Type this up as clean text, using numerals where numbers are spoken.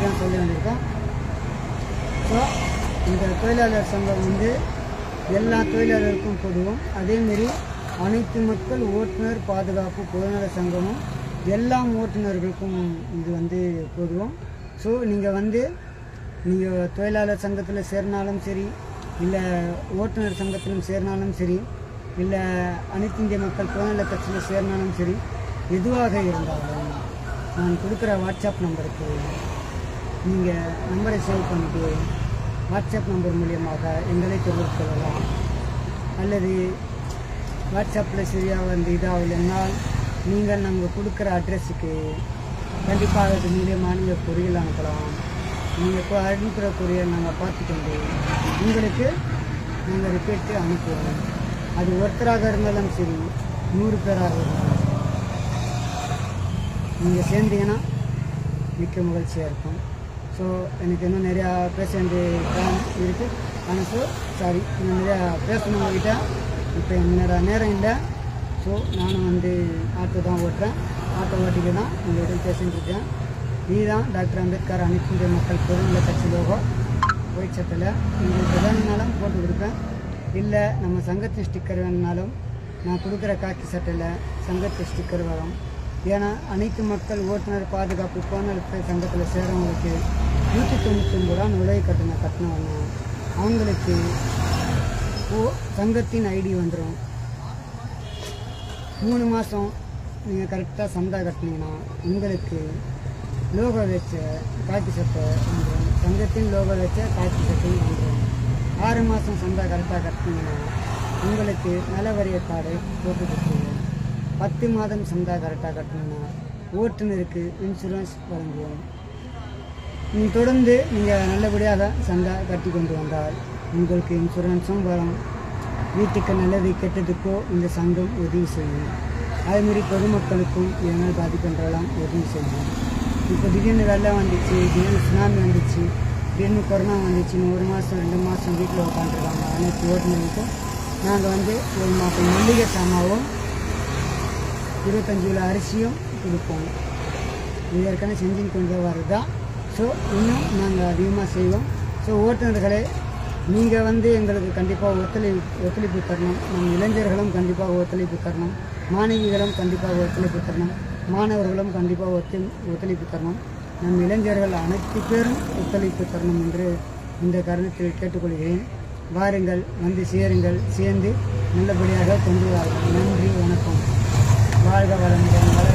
தான் சொல்ல வேண்டியிருக்கோம். ஸோ இந்த தொழிலாளர் சங்கம் வந்து எல்லா தொழிலாளருக்கும் பொதுவும், அதேமாரி அனைத்து மக்கள் ஓட்டுநர் பாதுகாப்பு பொதுநல சங்கமும் எல்லா ஓட்டுநர்களுக்கும் இது வந்து பொதுவும். ஸோ நீங்கள் தொழிலாளர் சங்கத்தில் சேர்னாலும் சரி, இல்லை ஓட்டுநர் சங்கத்திலும் சேர்னாலும் சரி, இல்லை அனைத்து இந்திய மக்கள் பொதுநல கட்சியில் சேர்னாலும் சரி, எதுவாக இருந்தாலும் நான் கொடுக்குற வாட்ஸ்அப் நம்பருக்கு நீங்கள் நம்பரை சேவ் பண்ணிட்டு வாட்ஸ்அப் நம்பர் மூலியமாக எங்களை தொடர்பு கொள்ளலாம். அல்லது வாட்ஸ்அப்பில் சரியாக வந்து இதாகலைன்னால் நீங்கள் நாங்கள் கொடுக்குற அட்ரஸுக்கு கண்டிப்பாக அது மூலியமாக நீங்கள் பொரியல் அனுப்பலாம். நீங்கள் அனுப்புகிற பொரியல் நாங்கள் பார்த்துக்கொண்டு உங்களுக்கு நாங்கள் ரிப்பீட்டு அனுப்புவோம். அது ஒருத்தராக இருந்தாலும் சரி, 100 பேராக இருந்தாலும் சரி, நீங்கள் சேர்ந்தீங்கன்னா மிக்க மகிழ்ச்சியாக இருக்கும். ஸோ எனக்கு இன்னும் நிறையா பேச வேண்டிய பிளான் இருக்குது. ஆனால் இன்னும் நிறையா பேசணும் உங்கள்கிட்ட. இப்போ என்னோட நேரம் இல்லை. ஸோ நானும் வந்து ஆட்டோ தான் ஓட்டுறேன். ஆட்டோ ஓட்டிக்கு தான் உங்கள்கிட்ட பேசிகிட்டு இருக்கேன். இதுதான் டாக்டர் அம்பேத்கர் அனைத்து இந்திய மக்கள் பொதுநல கட்சி லோகோ ஒயிட் சட்டில். உங்களுக்கு வேணுனாலும் போட்டு கொடுப்பேன். இல்லை நம்ம சங்கத்தின் ஸ்டிக்கர் வேணுனாலும் நான் கொடுக்குற காக்கி சட்டையில் சங்கத்து ஸ்டிக்கர் வரும். ஏன்னா அனைத்து மக்கள் ஓட்டுநர் பாதுகாப்பு பொதுநல சங்கத்தில் சேரவங்களுக்கு 199 ரூபா நுழைவு கட்டினவங்க அவங்களுக்கு சங்கத்தின் ஐடி வந்துடும். 3 மாதம் நீங்கள் கரெக்டாக சந்தா கட்டினீங்கன்னா உங்களுக்கு லோகோ வச்ச காக்கி சட்டை வந்துடும். சங்கத்தின் லோகோ வச்ச காக்கி சட்டையும் வந்துடும். 6 மாதம் சந்தா கரெக்டாக கட்டினீங்கன்னா உங்களுக்கு நலவரிய கார்டு போட்டு கொடுத்துருவோம். 10 மாதம் சந்தா கரெக்டாக கட்டினீங்கன்னா ஓட்டுநருக்கு இன்சூரன்ஸ் வழங்குவோம். தொடர்ந்து நீங்கள் நல்லபடியாக சந்தா கட்டி கொண்டு வந்தால் உங்களுக்கு இன்சூரன்ஸும் வரும். வீட்டுக்கு நல்லது கெட்டதுக்கோ இந்த சங்கம் உதவி செய்யும். அதுமாரி பொதுமக்களுக்கும் இதனால் பாதிப்புன்றெல்லாம் உதவி செய்யும். இப்போ திடீர்னு வெள்ளம் வந்துச்சு, திடீர்னு சுனாமி வந்துச்சு, திடீர்னு கொரோனா வந்துச்சுன்னு 1 மாதம் 2 மாதம் வீட்டில் உட்காந்துருக்காங்க. அனைத்து ஓட்டுநருக்கும் நாங்கள் வந்து ஒரு மாதம் மல்லிகை சாமாவும் 25 கிலோ அரிசியும் கொடுப்போம். இது ஏற்கனவே செஞ்சு கொண்டு வரதா. ஸோ இன்னும் நாங்கள் அதிகமாக செய்வோம். ஸோ ஓட்டுநர்களே, நீங்கள் வந்து எங்களுக்கு கண்டிப்பாக ஒத்துழைப்பு தரணும். நம் இளைஞர்களும் கண்டிப்பாக ஒத்துழைப்பு தரணும். மாணவிகளும் கண்டிப்பாக ஒத்துழைப்பு தரணும். மாணவர்களும் கண்டிப்பாக ஒத்துழைப்பு தரணும். நம் இளைஞர்கள் அனைத்து பேரும் ஒத்துழைப்பு தரணும் என்று இந்த தருணத்தில் கேட்டுக்கொள்கிறேன். வாருங்கள், வந்து சேருங்கள், சேர்ந்து நல்லபடியாக கொண்டு வாருங்கள். நன்றி, வணக்கம். வாழ்க வளமுடன்.